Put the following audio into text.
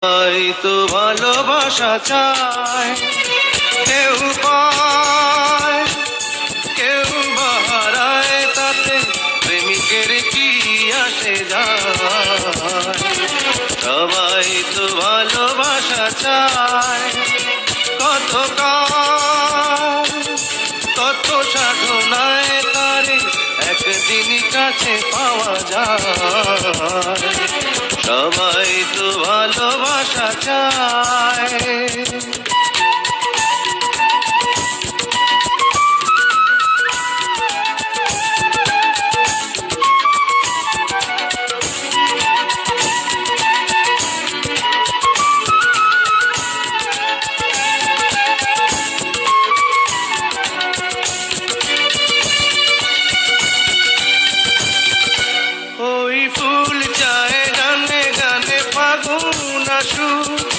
তাই তো ভালোবাসা চায়, কেউ পায় কেউ বাহারায়, তাতে প্রেমিকের কি আসে যায়। সবাই তো ভালোবাসা চায়, কত কাল কত সাধনায় তারে একদিনই কাছে পাওয়া যায়। সবাই তো ভালোবাসা চায়। ওই ফুল চায় গানে গানে ফাগুন আসুক,